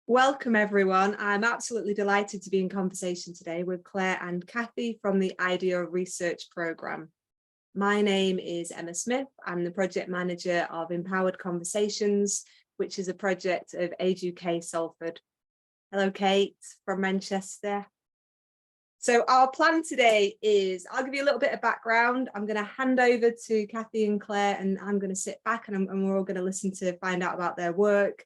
Welcome everyone. I'm absolutely delighted to be in conversation today with Claire and Kathy from the IDEO Research Programme. My name is Emma Smith. I'm the project manager of Empowered Conversations, which is a project of Age UK Salford. Hello Kate from Manchester. So our plan today is, I'll give you a little bit of background. I'm going to hand over to Kathy and Claire, and I'm going to sit back and we're all going to listen to find out about their work.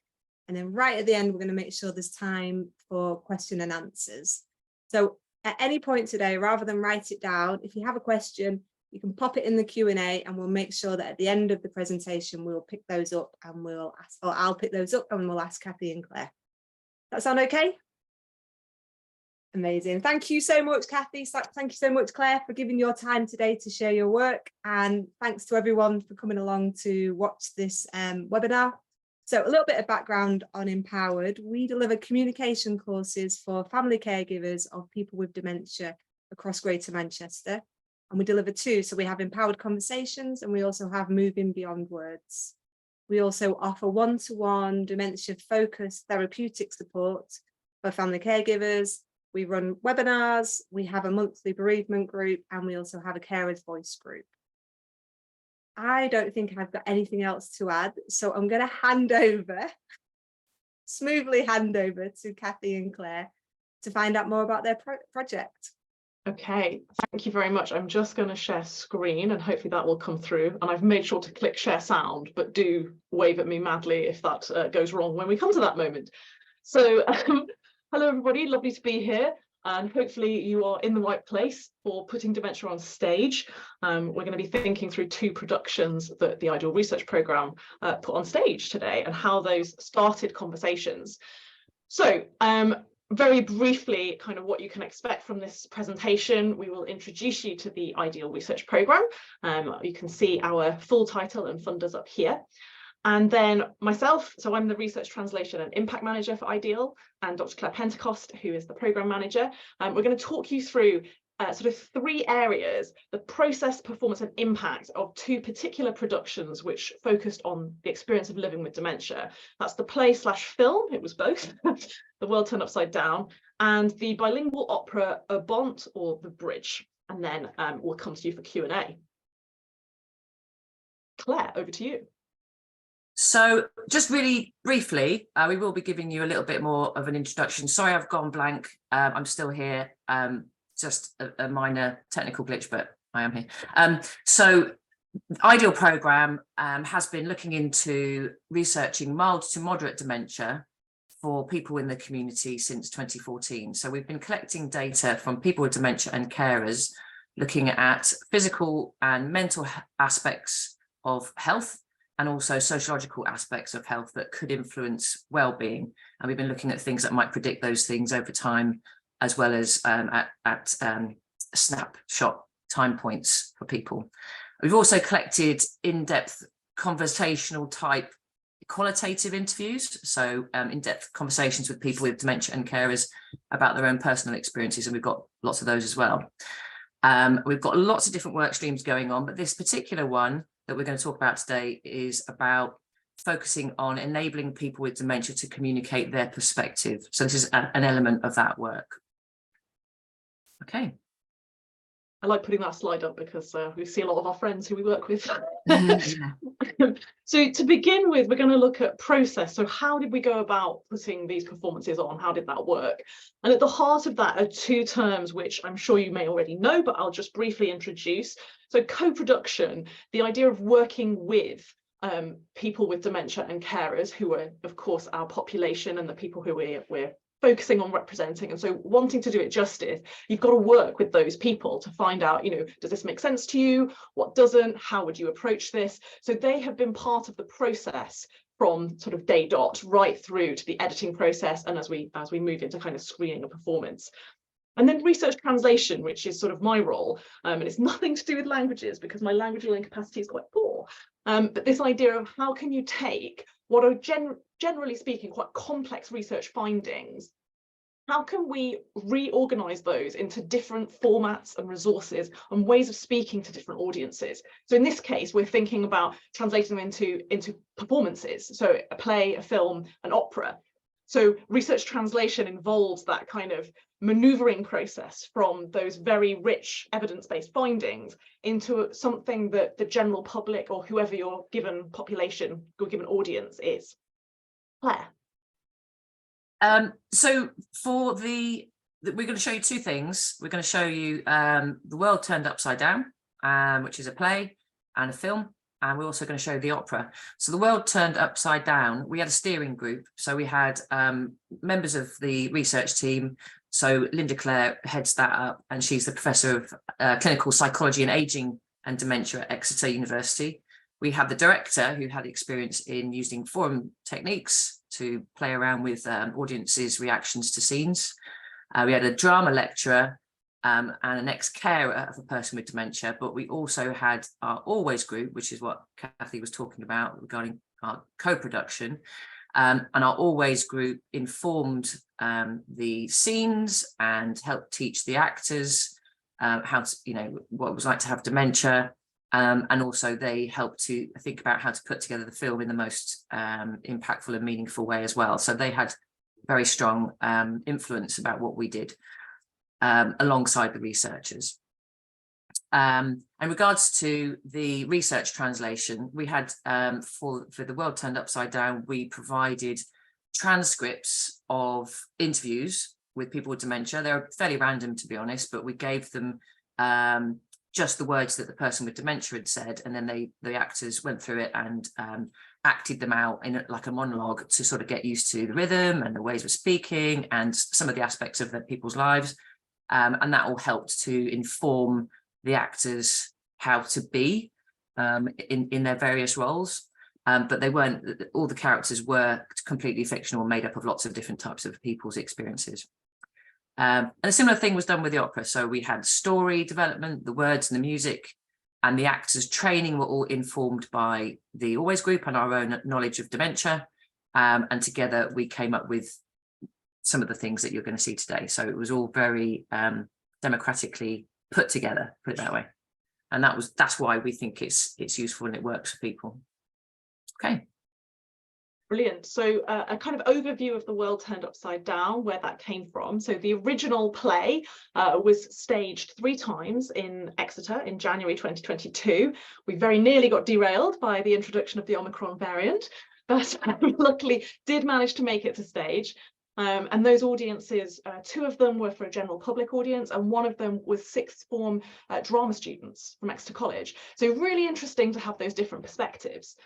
And then right at the end, we're going to make sure there's time for question and answers. So at any point today, rather than write it down, if you have a question, you can pop it in the Q&A and we'll make sure that at the end of the presentation, we'll pick those up and we'll ask, or I'll pick those up and we'll ask Kathy and Claire. That sound okay? Amazing. Thank you so much, Kathy. Thank you so much, Claire, for giving your time today to share your work. And thanks to everyone for coming along to watch this webinar. So a little bit of background on Empowered. We deliver communication courses for family caregivers of people with dementia across Greater Manchester. And we deliver two. So we have Empowered Conversations and we also have Moving Beyond Words. We also offer one-to-one dementia-focused therapeutic support for family caregivers. We run webinars, we have a monthly bereavement group, and we also have a carer's voice group. I don't think I've got anything else to add, so I'm going to smoothly hand over to Kathy and Claire to find out more about their project. Okay, thank you very much. I'm just going to share screen and hopefully that will come through. And I've made sure to click share sound, but do wave at me madly if that goes wrong when we come to that moment. So hello everybody, lovely to be here. And hopefully you are in the right place for putting dementia on stage. We're going to be thinking through two productions that the IDEO Research Programme put on stage today and how those started conversations. So very briefly, kind of what you can expect from this presentation, we will introduce you to the IDEO Research Programme. You can see our full title and funders up here. And then myself, so I'm the Research Translation and Impact Manager for IDEO, and Dr Claire Pentecost, who is the Programme Manager. We're going to talk you through sort of three areas: the process, performance and impact of two particular productions which focused on the experience of living with dementia. That's the play/film, it was both, The World Turned Upside Down, and the bilingual opera Bont, or The Bridge. And then we'll come to you for Q&A. Claire, over to you. So just really briefly, we will be giving you a little bit more of an introduction. Sorry, I've gone blank. I'm still here. Just a minor technical glitch, but I am here. So IDEO Programme has been looking into researching mild to moderate dementia for people in the community since 2014. So we've been collecting data from people with dementia and carers, looking at physical and mental aspects of health, and also sociological aspects of health that could influence well-being. And we've been looking at things that might predict those things over time, as well as at snapshot time points for people. We've also collected in-depth conversational type qualitative interviews, so in-depth conversations with people with dementia and carers about their own personal experiences, and we've got lots of those as well. We've got lots of different work streams going on, but this particular one that we're going to talk about today is about focusing on enabling people with dementia to communicate their perspective. So this is an element of that work. Okay. I like putting that slide up because we see a lot of our friends who we work with. So to begin with, we're going to look at process. So how did we go about putting these performances on? How did that work? And at the heart of that are two terms which I'm sure you may already know, but I'll just briefly introduce. So co-production, the idea of working with people with dementia and carers, who are of course our population and the people who we're focusing on representing. And so wanting to do it justice, you've got to work with those people to find out, you know, does this make sense to you? What doesn't? How would you approach this? So they have been part of the process from sort of day dot right through to the editing process, and as we move into kind of screening a performance. And then research translation, which is sort of my role, and it's nothing to do with languages because my language learning capacity is quite poor. But this idea of how can you take what are generally speaking quite complex research findings, how can we reorganize those into different formats and resources and ways of speaking to different audiences? So in this case, we're thinking about translating them into performances, so a play, a film, an opera. So research translation involves that kind of maneuvering process from those very rich evidence-based findings into something that the general public or whoever your given population, your given audience is. Claire. So for we're going to show you two things. We're going to show you The World Turned Upside Down, which is a play and a film. And we're also going to show the opera. So The World Turned Upside Down, we had a steering group. So we had members of the research team. So Linda Clare heads that up, and she's the professor of clinical psychology and aging and dementia at Exeter University. We had the director who had experience in using forum techniques to play around with audiences' reactions to scenes. We had a drama lecturer and an ex-carer of a person with dementia, but we also had our Always group, which is what Kathy was talking about regarding our co-production. And our Always group informed the scenes and helped teach the actors how to, what it was like to have dementia. And also they helped to think about how to put together the film in the most impactful and meaningful way as well. So they had very strong influence about what we did alongside the researchers. In regards to the research translation, we had for The World Turned Upside Down, we provided transcripts of interviews with people with dementia. They're fairly random, to be honest, but we gave them just the words that the person with dementia had said, and then the actors went through it and acted them out in like a monologue to sort of get used to the rhythm and the ways of speaking and some of the aspects of people's lives. And that all helped to inform the actors how to be in their various roles. But they weren't, all the characters were completely fictional and made up of lots of different types of people's experiences. And a similar thing was done with the opera. So we had story development, the words and the music, and the actors' training were all informed by the Always group and our own knowledge of dementia. And together we came up with some of the things that you're going to see today. So it was all very democratically put together, put it that way. And that's why we think it's useful and it works for people. Okay. Brilliant. So a kind of overview of The World Turned Upside Down, where that came from. So the original play was staged 3 times in Exeter in January 2022. We very nearly got derailed by the introduction of the Omicron variant, but we luckily did manage to make it to stage. And those audiences, 2 of them were for a general public audience, and 1 of them was 6th form drama students from Exeter College. So really interesting to have those different perspectives.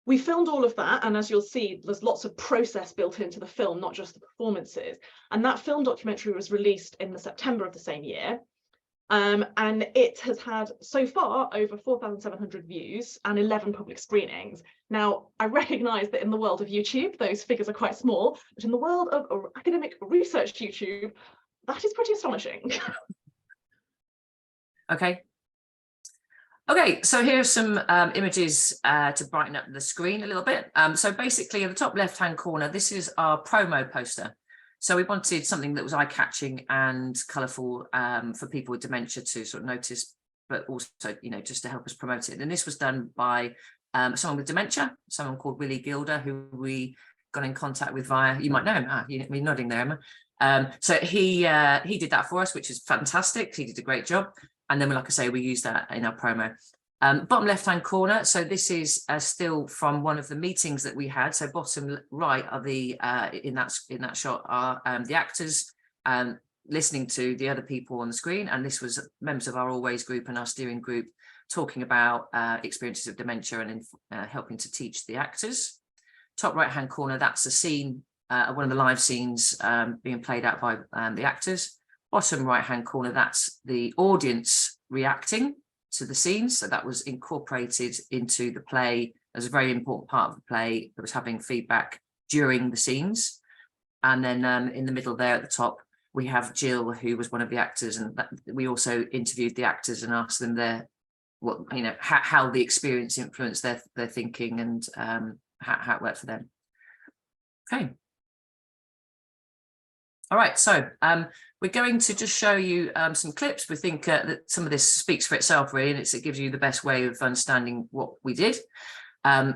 We filmed all of that, and as you'll see, there's lots of process built into the film, not just the performances. And that film documentary was released in the September of the same year. And it has had so far over 4,700 views and 11 public screenings. Now, I recognise that in the world of YouTube, those figures are quite small, but in the world of academic research YouTube, that is pretty astonishing. Okay, so here are some images to brighten up the screen a little bit. So basically in the top left-hand corner, this is our promo poster. So we wanted something that was eye-catching and colourful for people with dementia to sort of notice, but also, just to help us promote it. And this was done by someone with dementia, someone called Willie Gilder, who we got in contact with via, you might know him, you're nodding there, Emma. So he did that for us, which is fantastic. He did a great job. And then, like I say, we use that in our promo. Bottom left-hand corner. So this is still from one of the meetings that we had. So bottom right are the in that shot are the actors listening to the other people on the screen. And this was members of our Always group and our steering group talking about experiences of dementia and helping to teach the actors. Top right-hand corner, that's a scene, one of the live scenes being played out by the actors. Bottom right-hand corner, that's the audience reacting to the scenes. So that was incorporated into the play as a very important part of the play that was having feedback during the scenes. And then in the middle there at the top, we have Jill, who was one of the actors, and we also interviewed the actors and asked them how the experience influenced their thinking and how it worked for them. Okay. All right, so we're going to just show you some clips. We think that some of this speaks for itself, really, and it gives you the best way of understanding what we did.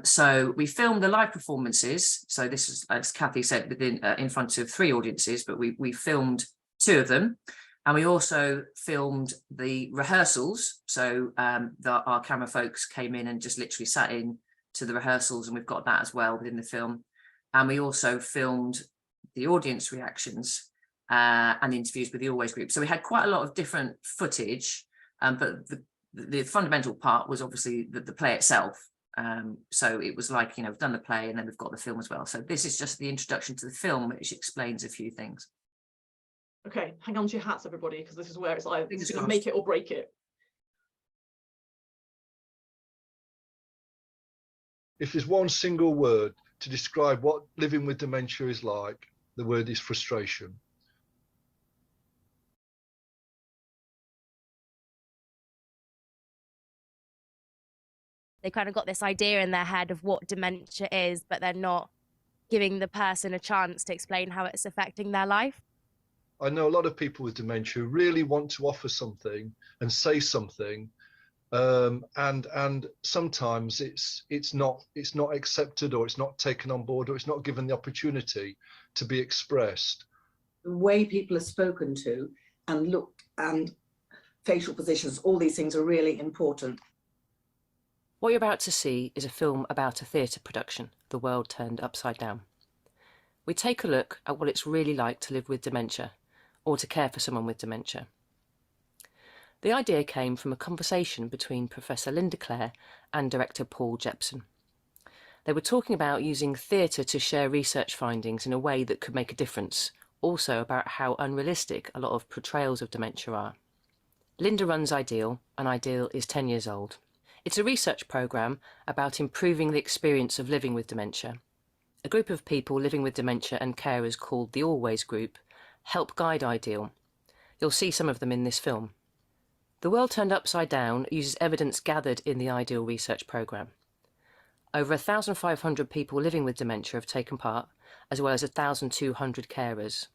So we filmed the live performances. So this is, as Kathy said, within in front of 3 audiences, but we filmed 2 of them. And we also filmed the rehearsals. So our camera folks came in and just literally sat in to the rehearsals, and we've got that as well within the film. And we also filmed the audience reactions and interviews with the Always group. So we had quite a lot of different footage, but the fundamental part was obviously the play itself. So it was like, you know, we've done the play and then we've got the film as well. So this is just the introduction to the film, which explains a few things. Okay, hang on to your hats, everybody, because this is where it's either Fingers going to crossed. make it or break it. If there's one single word to describe what living with dementia is like, the word is frustration. They kind of got this idea in their head of what dementia is, but they're not giving the person a chance to explain how it's affecting their life. I know a lot of people with dementia really want to offer something and say something, and sometimes it's not accepted, or it's not taken on board, or it's not given the opportunity to be expressed. The way people are spoken to and looked and facial positions, all these things are really important. What you're about to see is a film about a theatre production, The World Turned Upside Down. We take a look at what it's really like to live with dementia, or to care for someone with dementia. The idea came from a conversation between Professor Linda Clare and director Paul Jepson. They were talking about using theatre to share research findings in a way that could make a difference, also about how unrealistic a lot of portrayals of dementia are. Linda runs Ideal, and Ideal is 10 years old. It's a research programme about improving the experience of living with dementia. A group of people living with dementia and carers called the Always group help guide Ideal. You'll see some of them in this film. The World Turned Upside Down uses evidence gathered in the Ideal research programme. Over 1,500 people living with dementia have taken part, as well as 1,200 carers.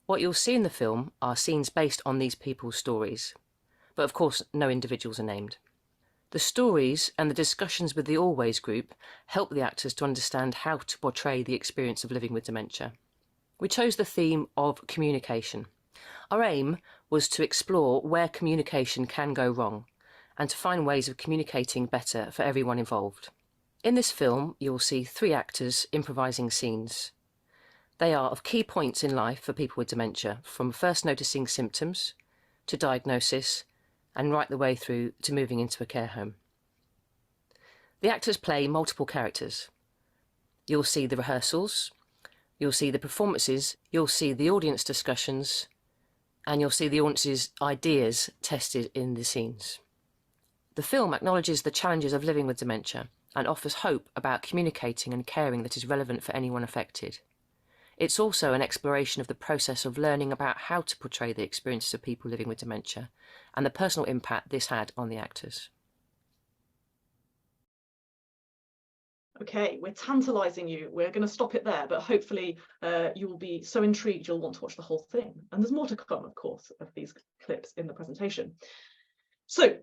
What you'll see in the film are scenes based on these people's stories, but of course no individuals are named. The stories and the discussions with the Always group help the actors to understand how to portray the experience of living with dementia. We chose the theme of communication. Our aim was to explore where communication can go wrong and to find ways of communicating better for everyone involved. In this film, you'll see 3 actors improvising scenes. They are of key points in life for people with dementia, from first noticing symptoms to diagnosis and right the way through to moving into a care home. The actors play multiple characters. You'll see the rehearsals, you'll see the performances, you'll see the audience discussions, and you'll see the audience's ideas tested in the scenes. The film acknowledges the challenges of living with dementia and offers hope about communicating and caring that is relevant for anyone affected. It's also an exploration of the process of learning about how to portray the experiences of people living with dementia and the personal impact this had on the actors. Okay, we're tantalising you. We're going to stop it there, but hopefully you will be so intrigued you'll want to watch the whole thing. And there's more to come, of course, of these clips in the presentation. So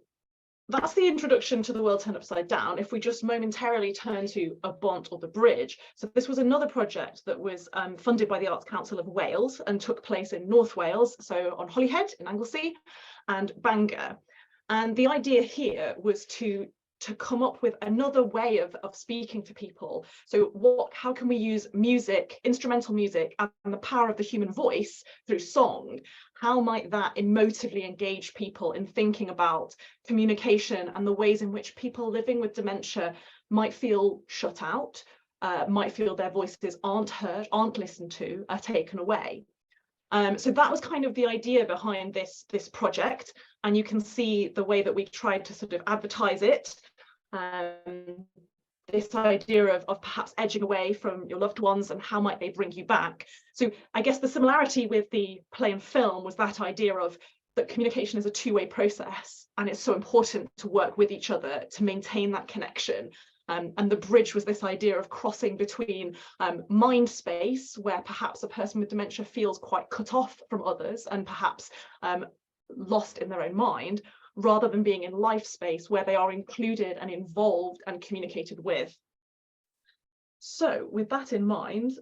that's the introduction to The World Turned Upside Down. If we just momentarily turn to a Bont, or the bridge. So this was another project that was funded by the Arts Council of Wales and took place in North Wales, so on Holyhead in Anglesey and Bangor. And the idea here was to come up with another way of speaking to people. So how can we use music, instrumental music, and the power of the human voice through song? How might that emotively engage people in thinking about communication and the ways in which people living with dementia might feel shut out, might feel their voices aren't heard, aren't listened to, are taken away? So that was kind of the idea behind this project, and you can see the way that we tried to sort of advertise it. This idea of perhaps edging away from your loved ones and how might they bring you back. So I guess the similarity with the play and film was that idea of that communication is a two-way process, and it's so important to work with each other to maintain that connection. And the bridge was this idea of crossing between mind space, where perhaps a person with dementia feels quite cut off from others and perhaps lost in their own mind, rather than being in life space where they are included and involved and communicated with. So with that in mind,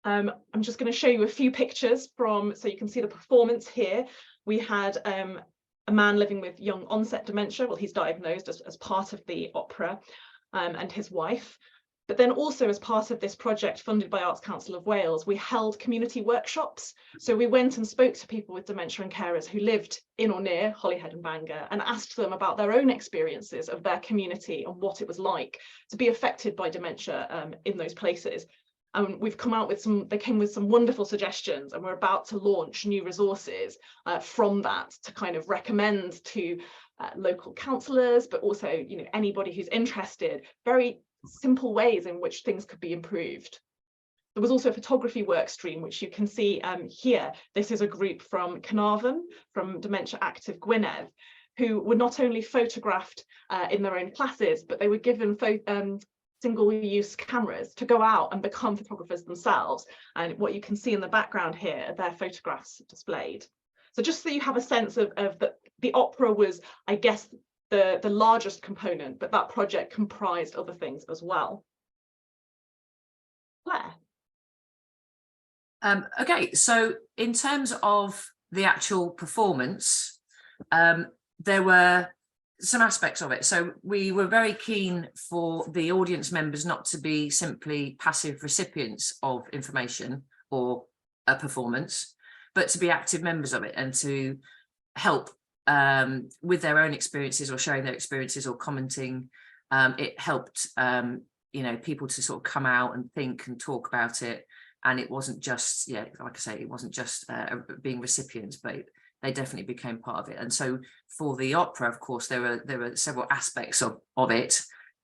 I'm just going to show you a few pictures from, so you can see the performance here. We had a man living with young onset dementia. Well, he's diagnosed as part of the opera, and his wife. But then also as part of this project funded by Arts Council of Wales, we held community workshops. So we went and spoke to people with dementia and carers who lived in or near Holyhead and Bangor and asked them about their own experiences of their community and what it was like to be affected by dementia in those places. And we've come out with they came with some wonderful suggestions, and we're about to launch new resources from that to kind of recommend to local councillors, but also, you know, anybody who's interested, very simple ways in which things could be improved. There was also a photography work stream, which you can see here. This is a group from Carnarvon, from Dementia Active Gwynedd, who were not only photographed in their own classes, but they were given single-use cameras to go out and become photographers themselves. And what you can see in the background here are their photographs displayed. So just so you have a sense of the opera was, I guess, the largest component, but that project comprised other things as well. Claire. Okay, so in terms of the actual performance, there were some aspects of it. So we were very keen for the audience members not to be simply passive recipients of information or a performance, but to be active members of it and to help with their own experiences or sharing their experiences or commenting. It helped you know, people to sort of come out and think and talk about it. And it wasn't just, yeah, like I say, it wasn't just being recipients, but they definitely became part of it. And so for the opera, of course, there were several aspects of it.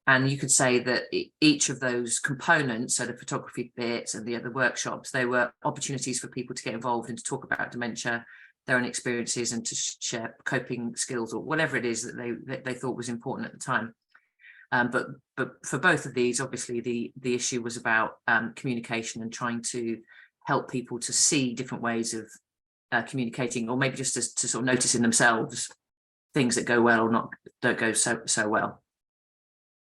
And you could say that each of those components, so the photography bits and the other workshops, they were opportunities for people to get involved and to talk about dementia, their own experiences, and to share coping skills or whatever it is that they thought was important at the time. But for both of these, obviously, the issue was about communication and trying to help people to see different ways of communicating, or maybe just to sort of notice in themselves things that go well or don't go so well.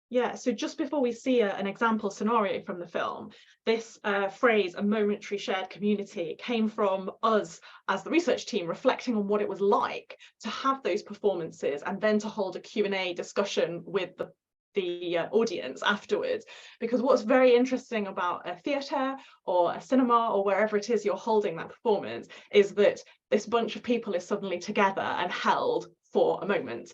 Yeah, so just before we see an example scenario from the film, this phrase, a momentary shared community, came from us as the research team reflecting on what it was like to have those performances and then to hold a Q&A discussion with the audience afterwards. Because what's very interesting about a theatre or a cinema or wherever it is you're holding that performance is that this bunch of people is suddenly together and held for a moment.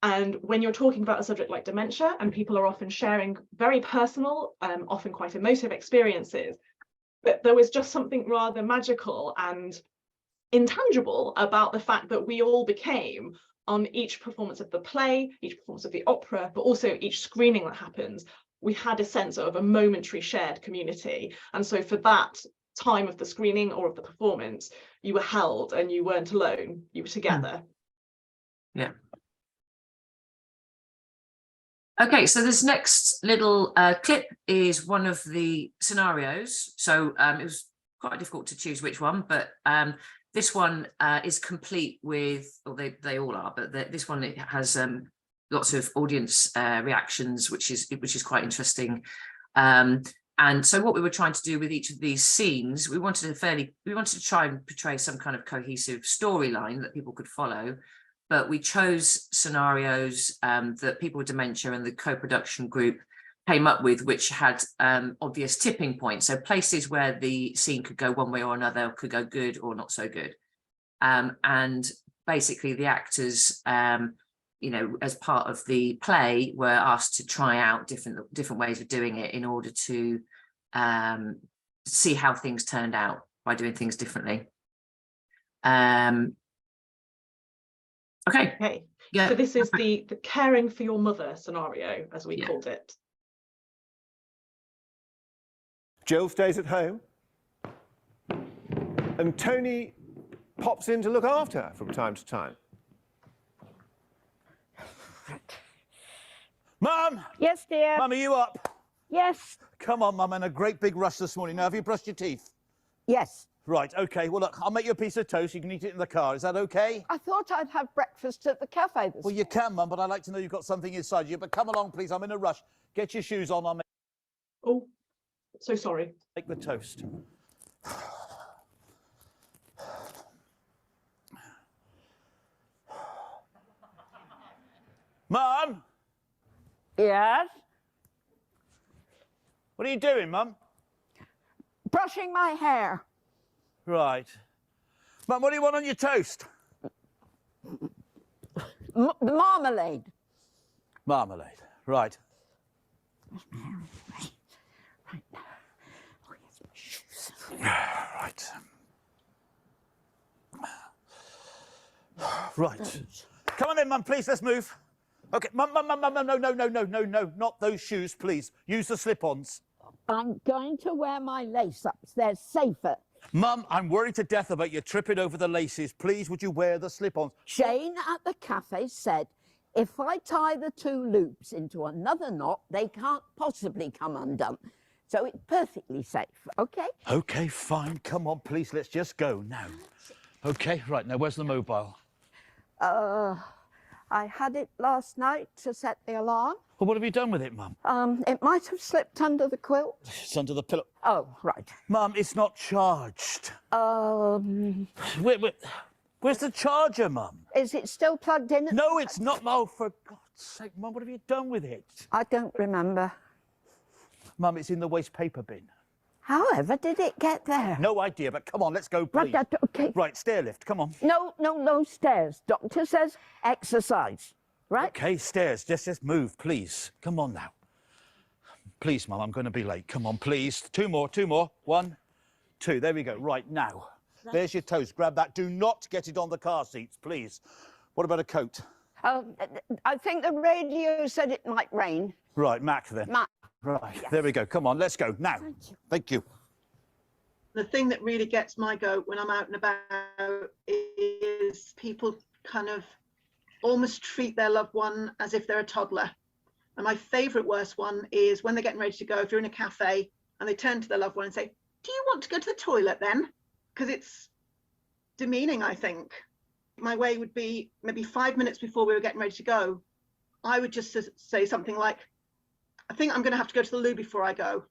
And when you're talking about a subject like dementia, and people are often sharing very personal, often quite emotive experiences, but there was just something rather magical and intangible about the fact that we all became, on each performance of the play, each performance of the opera, but also each screening that happens, we had a sense of a momentary shared community. And so for that time of the screening or of the performance, you were held and you weren't alone, you were together. Yeah. Okay, so this next little clip is one of the scenarios. So it was quite difficult to choose which one, but this one is complete with, or they all are, but this one, it has lots of audience reactions, which is quite interesting. And so what we were trying to do with each of these scenes, we wanted to try and portray some kind of cohesive storyline that people could follow. But we chose scenarios that people with dementia and the co-production group came up with, which had obvious tipping points. So places where the scene could go one way or another, could go good or not so good. And basically the actors, you know, as part of the play, were asked to try out different ways of doing it in order to see how things turned out by doing things differently. Okay. Yeah. So this is the caring for your mother scenario, as we called it. Jill stays at home, and Tony pops in to look after her from time to time. Mum! Yes, dear. Mum, are you up? Yes. Come on, Mum, I'm in a great big rush this morning. Now, have you brushed your teeth? Yes. Right, OK. Well, look, I'll make you a piece of toast. You can eat it in the car. Is that OK? I thought I'd have breakfast at the cafe this Well, you can, Mum, but I'd like to know you've got something inside you. But come along, please. I'm in a rush. Get your shoes on. Oh, so sorry. Take the toast. Mum, Yes? what are you doing, Mum? Brushing my hair. Right. Mum, what do you want on your toast? Marmalade. Marmalade. Right. Right now. Oh, yes, my shoes. Right. Right. Come on then, Mum, please, let's move. Okay, Mum, no, not those shoes, please. Use the slip-ons. I'm going to wear my lace-ups. They're safer. Mum, I'm worried to death about you tripping over the laces. Please, would you wear the slip-ons? Shane at the cafe said, if I tie the 2 loops into another knot, they can't possibly come undone. So it's perfectly safe, okay? Okay, fine. Come on, please, let's just go now. Okay, right, now where's the mobile? I had it last night to set the alarm. Well, what have you done with it, Mum? It might have slipped under the quilt. It's under the pillow. Oh, right. Mum, it's not charged. Where's the charger, Mum? Is it still plugged in? No, it's not. Oh, for God's sake, Mum, what have you done with it? I don't remember. Mum, it's in the waste paper bin. However did it get there? No idea, but come on, let's go, please. Right, okay. Right, stair lift, come on. No stairs. Doctor says exercise, right? Okay, stairs, just move, please. Come on now. Please, Mum, I'm going to be late. Come on, please. 2 more. 1, 2. There we go. Right, now. There's your toast. Grab that. Do not get it on the car seats, please. What about a coat? I think the radio said it might rain. Right, Mac then. Mac. Right, Yes. there we go. Come on, let's go. Now. Thank you. The thing that really gets my goat when I'm out and about is people kind of almost treat their loved one as if they're a toddler. And my favourite worst one is when they're getting ready to go, if you're in a cafe and they turn to their loved one and say, do you want to go to the toilet then? Because it's demeaning, I think. My way would be maybe 5 minutes before we were getting ready to go, I would just say something like, I think I'm going to have to go to the loo before I go.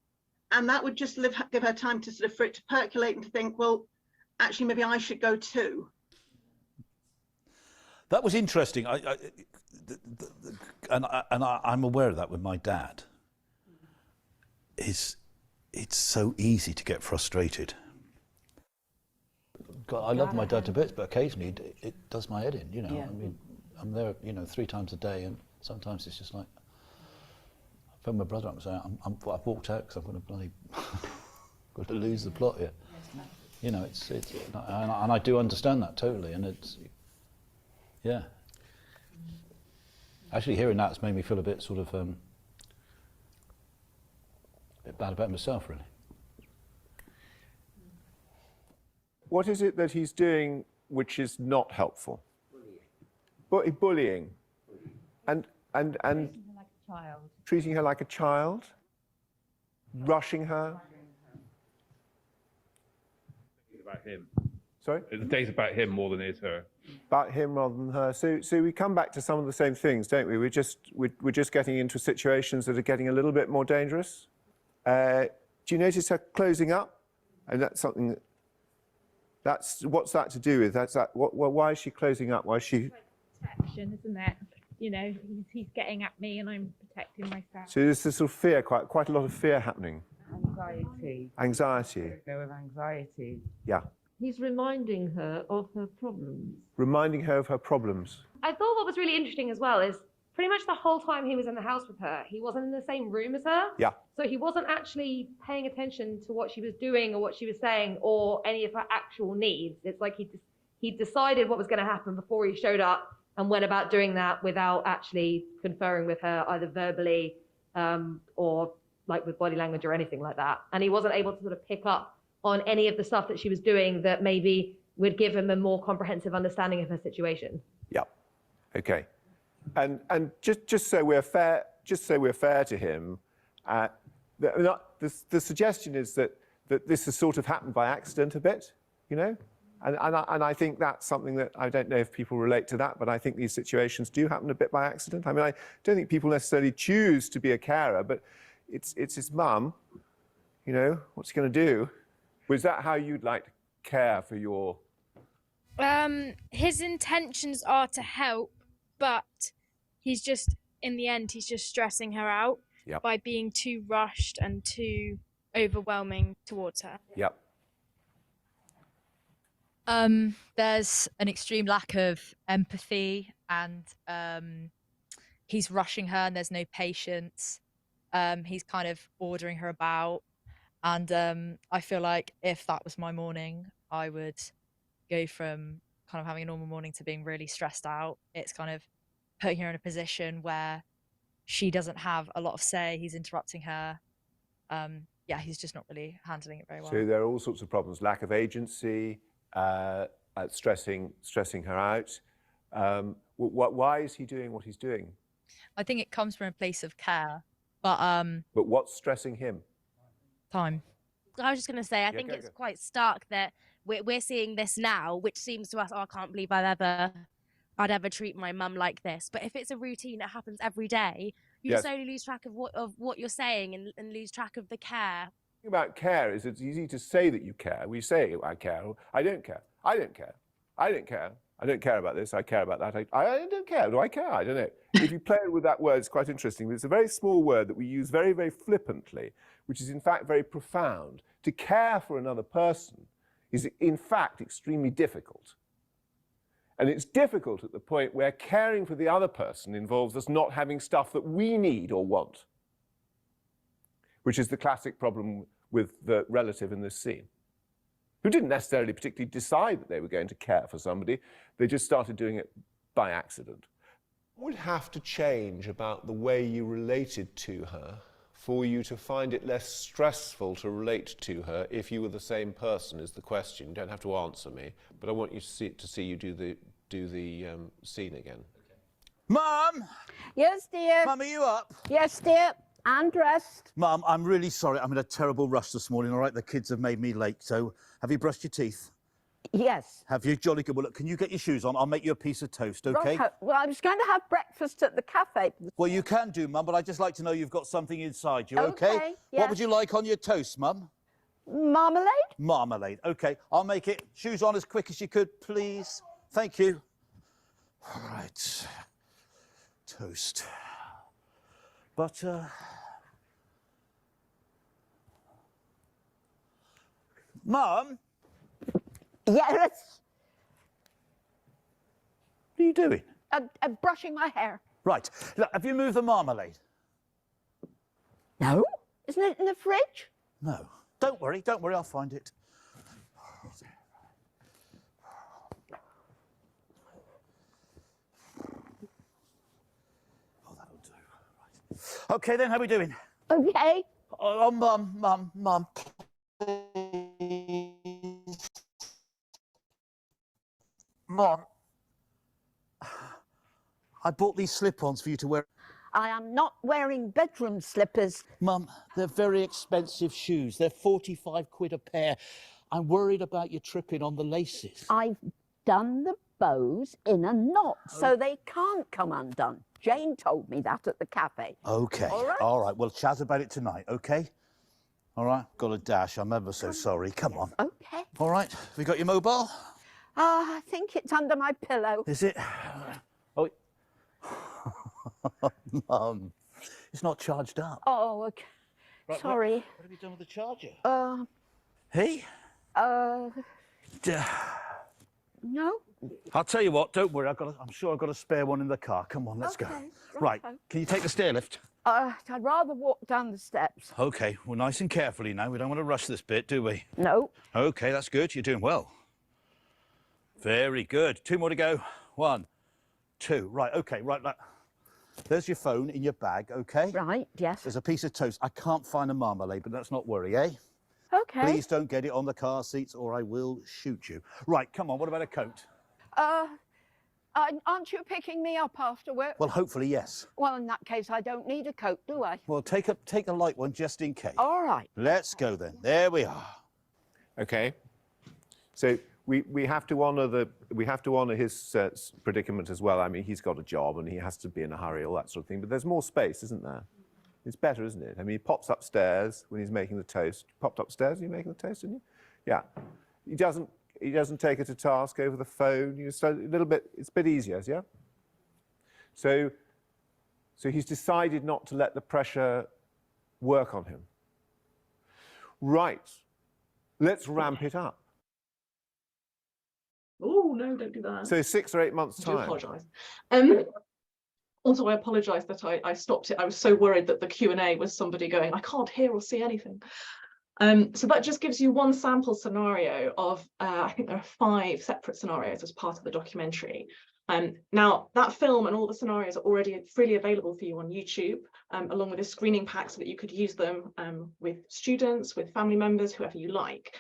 And that would just give her time to for it to percolate and to think, well, actually, maybe I should go too. That was interesting. I'm aware of that with my dad. It's so easy to get frustrated. God, I love my dad to bits, but occasionally it does my head in, you know. Yeah. I mean, I'm there, 3 times a day, and sometimes it's just like, I phone my brother up and say, I've walked out because I'm going to bloody, got to lose the plot here. Yes, and I do understand that totally, and it's, yeah. Actually, hearing that's made me feel a bit sort of, a bit bad about myself, really. What is it that he's doing which is not helpful? Bullying. And treating her like a child, rushing her. It's about him. Sorry? The day's about him more than it is her. About him rather than her. So we come back to some of the same things, don't we? We're just getting into situations that are getting a little bit more dangerous. Do you notice her closing up? And that's something what's that to do with? Why is she closing up? Why is she? Protection, isn't it? He's getting at me and I'm protecting myself. So there's this sort of fear, quite a lot of fear happening. Anxiety. Anxiety. Go with anxiety. Yeah. He's reminding her of her problems. Reminding her of her problems. I thought what was really interesting as well is pretty much the whole time he was in the house with her, he wasn't in the same room as her. Yeah. So he wasn't actually paying attention to what she was doing or what she was saying or any of her actual needs. It's like he decided what was going to happen before he showed up and went about doing that without actually conferring with her either verbally or like with body language or anything like that. And he wasn't able to sort of pick up on any of the stuff that she was doing that maybe would give him a more comprehensive understanding of her situation. Yeah. Okay. And just so we're fair to him, the suggestion is that this has sort of happened by accident a bit, and I think that's something that I don't know if people relate to that, but I think these situations do happen a bit by accident. I mean, I don't think people necessarily choose to be a carer, but it's his mum, you know, what's he going to do? Was that how you'd like to care for your... His intentions are to help, but he's just, in the end, he's just stressing her out by being too rushed and too overwhelming towards her. Yep. There's an extreme lack of empathy, and he's rushing her and there's no patience. He's kind of ordering her about, and I feel like if that was my morning, I would go from kind of having a normal morning to being really stressed out. It's kind of putting her in a position where she doesn't have a lot of say. He's interrupting her. Yeah, he's just not really handling it very well. So there are all sorts of problems: lack of agency, stressing her out. Why is he doing what he's doing? I think it comes from a place of care, but what's stressing him? Time. I was just going to say, I think it's quite stark that we're seeing this now, which seems to us, oh, I can't believe I'd ever treat my mum like this. But if it's a routine that happens every day, you slowly lose track of what you're saying and lose track of the care. The thing about care is it's easy to say that you care. We say, I care, I don't care, I don't care, I don't care, I don't care about this, I care about that, I don't care, do I care? I don't know. If you play with that word, it's quite interesting. It's a very small word that we use very, very flippantly, which is in fact very profound. To care for another person is in fact extremely difficult. And it's difficult at the point where caring for the other person involves us not having stuff that we need or want, which is the classic problem with the relative in this scene, who didn't necessarily particularly decide that they were going to care for somebody. They just started doing it by accident. What would have to change about the way you related to her for you to find it less stressful to relate to her if you were the same person, is the question. You don't have to answer me, but I want you to see you do the scene again. Okay. Mum! Yes, dear? Mum, are you up? Yes, dear. And dressed. Mum, I'm really sorry. I'm in a terrible rush this morning, all right? The kids have made me late, so have you brushed your teeth? Yes. Have you? Jolly good. Well, look, can you get your shoes on? I'll make you a piece of toast, okay? Right. Well, I was going to have breakfast at the cafe. Well, you can do, Mum, but I'd just like to know you've got something inside you, okay? Yes. What would you like on your toast, Mum? Marmalade? Marmalade. OK, I'll make it. Shoes on as quick as you could, please. Thank you. All right. Toast. Butter. Mum? Yes? What are you doing? I'm brushing my hair. Right. Look, have you moved the marmalade? No. Isn't it in the fridge? No. Don't worry, I'll find it. Oh, that'll do. Right. OK, then, how are we doing? OK. Oh, Mum. Mum, I bought these slip-ons for you to wear. I am not wearing bedroom slippers. Mum, they're very expensive shoes. They're 45 quid a pair. I'm worried about you tripping on the laces. I've done the bows in a knot, so they can't come undone. Jane told me that at the cafe. OK. All right. Well, chat about it tonight, OK? All right. Got a dash. I'm ever so sorry. Come on. OK. All right. Have you got your mobile? I think it's under my pillow. Is it? Oh. Mum, it's not charged up. Oh, OK. Right, sorry. What have you done with the charger? Hey? No. I'll tell you what, don't worry, I'm sure I've got a spare one in the car. Come on, let's go. Right, can you take the stair lift? I'd rather walk down the steps. OK, well, nice and carefully now. We don't want to rush this bit, do we? No. OK, that's good. You're doing well. Very good. 2 more to go. 1, 2. Right, OK, right. There's your phone in your bag, OK? Right, yes. There's a piece of toast. I can't find a marmalade, but let's not worry, eh? OK. Please don't get it on the car seats or I will shoot you. Right, come on, what about a coat? Aren't you picking me up after work? Well, hopefully, yes. Well, in that case, I don't need a coat, do I? Well, take a light one just in case. All right. Let's go then. There we are. OK. So we have to honour his predicament as well. I mean, he's got a job and he has to be in a hurry, all that sort of thing. But there's more space, isn't there? It's better, isn't it? I mean, he pops upstairs when he's making the toast. Popped upstairs, are you making the toast, didn't you? Yeah. He doesn't take her to task over the phone. You just a little bit, it's a bit easier, yeah? So he's decided not to let the pressure work on him. Right. Let's ramp it up. Oh, no, don't do that. So 6 or 8 months' time. I do apologise. Also, I apologise that I stopped it. I was so worried that the Q&A was somebody going, I can't hear or see anything. So that just gives you one sample scenario of, I think there are 5 separate scenarios as part of the documentary. Now, that film and all the scenarios are already freely available for you on YouTube, along with a screening pack so that you could use them with students, with family members, whoever you like.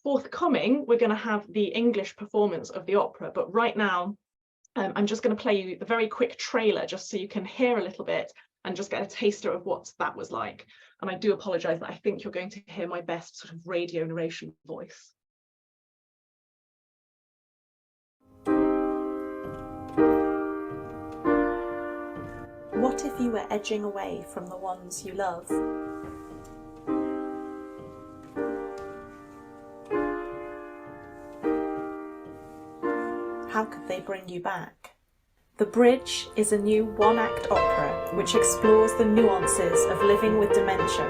Forthcoming, we're going to have the English performance of the opera, but right now, I'm just going to play you the very quick trailer just so you can hear a little bit and just get a taster of what that was like. And I do apologise that I think you're going to hear my best sort of radio narration voice. What if you were edging away from the ones you love? How could they bring you back? The Bridge is a new one-act opera which explores the nuances of living with dementia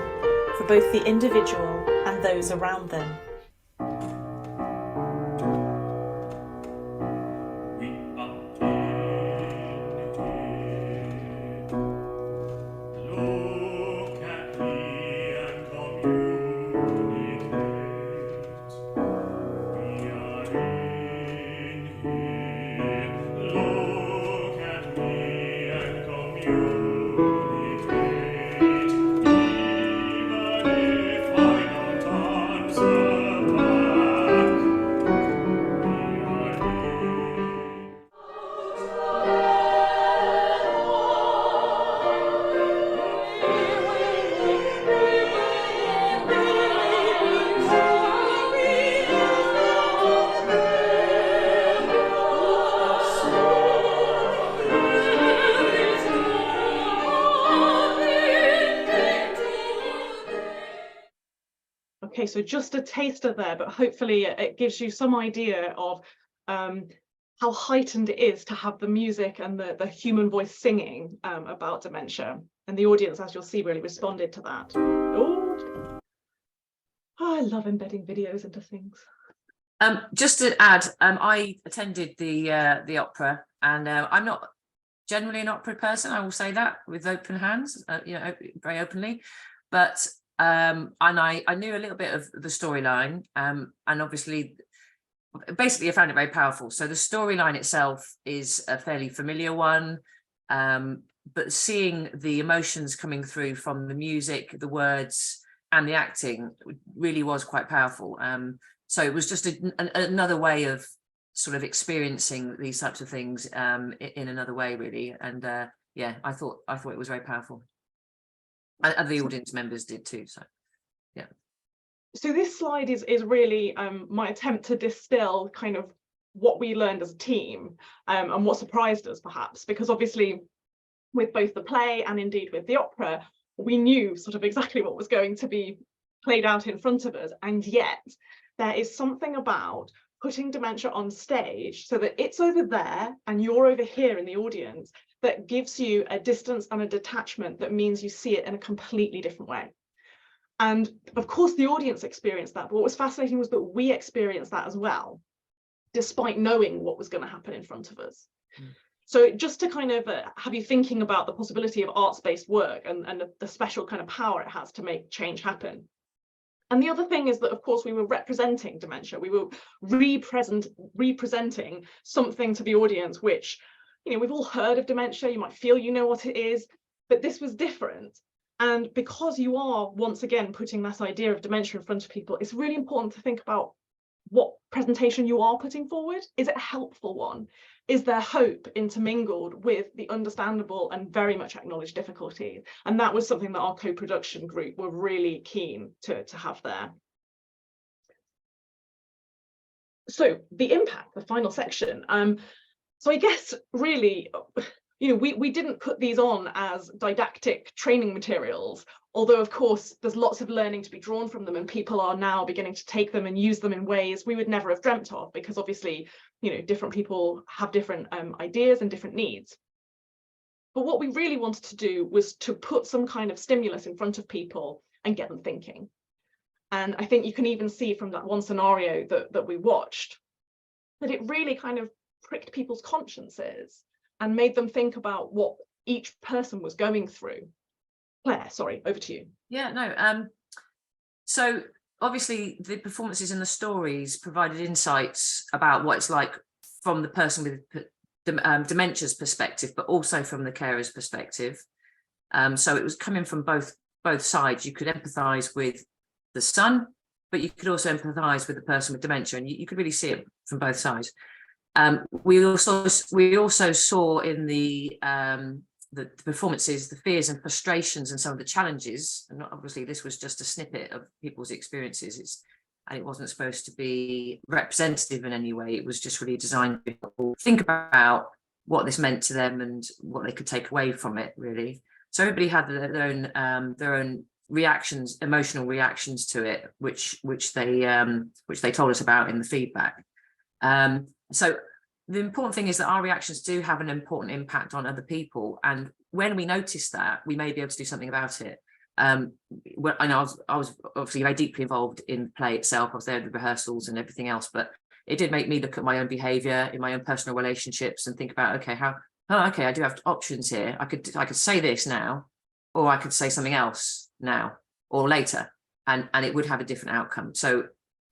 for both the individual and those around them. Okay, so just a taster there, but hopefully it gives you some idea of how heightened it is to have the music and the human voice singing about dementia. And the audience, as you'll see, really responded to that. Oh, I love embedding videos into things. Just to add, I attended the opera, and I'm not generally an opera person. I will say that with open hands, very openly. But and I knew a little bit of the storyline, and obviously, basically, I found it very powerful. So the storyline itself is a fairly familiar one, but seeing the emotions coming through from the music, the words, and the acting really was quite powerful. So it was just another way of sort of experiencing these types of things in another way, really. And yeah, I thought it was very powerful. And the audience members did too. So yeah. So this slide is really my attempt to distill kind of what we learned as a team and what surprised us perhaps, because obviously with both the play and indeed with the opera, we knew sort of exactly what was going to be played out in front of us. And yet there is something about putting dementia on stage so that it's over there and you're over here in the audience that gives you a distance and a detachment that means you see it in a completely different way. And of course, the audience experienced that. But what was fascinating was that we experienced that as well, despite knowing what was going to happen in front of us. So just to kind of have you thinking about the possibility of arts-based work and the special kind of power it has to make change happen. And the other thing is that, of course, we were representing dementia. We were representing something to the audience, which, we've all heard of dementia. You might feel you know what it is, but this was different. And because you are, once again, putting that idea of dementia in front of people, it's really important to think about what presentation you are putting forward. Is it a helpful one? Is there hope intermingled with the understandable and very much acknowledged difficulties? And that was something that our co-production group were really keen to have there. So the impact, the final section. So I guess really you know, we didn't put these on as didactic training materials, although of course there's lots of learning to be drawn from them, and people are now beginning to take them and use them in ways we would never have dreamt of, because obviously, you know, different people have different ideas and different needs. But what we really wanted to do was to put some kind of stimulus in front of people and get them thinking. And I think you can even see from that one scenario that we watched that it really kind of pricked people's consciences and made them think about what each person was going through. Claire, sorry, over to you. Yeah, no. So obviously the performances and the stories provided insights about what it's like from the person with dementia's perspective, but also from the carer's perspective. So it was coming from both sides. You could empathise with the son, but you could also empathise with the person with dementia, and you could really see it from both sides. We also saw in the performances the fears and frustrations and some of the challenges, and obviously this was just a snippet of people's experiences, and it wasn't supposed to be representative in any way. It was just really designed to think about what this meant to them and what they could take away from it, really. So everybody had their own reactions, emotional reactions to it, which they told us about in the feedback. So the important thing is that our reactions do have an important impact on other people, and when we notice that, we may be able to do something about it. Well, I know I was obviously very deeply involved in the play itself. I was there at the rehearsals and everything else, but it did make me look at my own behaviour in my own personal relationships and think about, okay, okay, I do have options here. I could say this now, or I could say something else now or later, and it would have a different outcome. So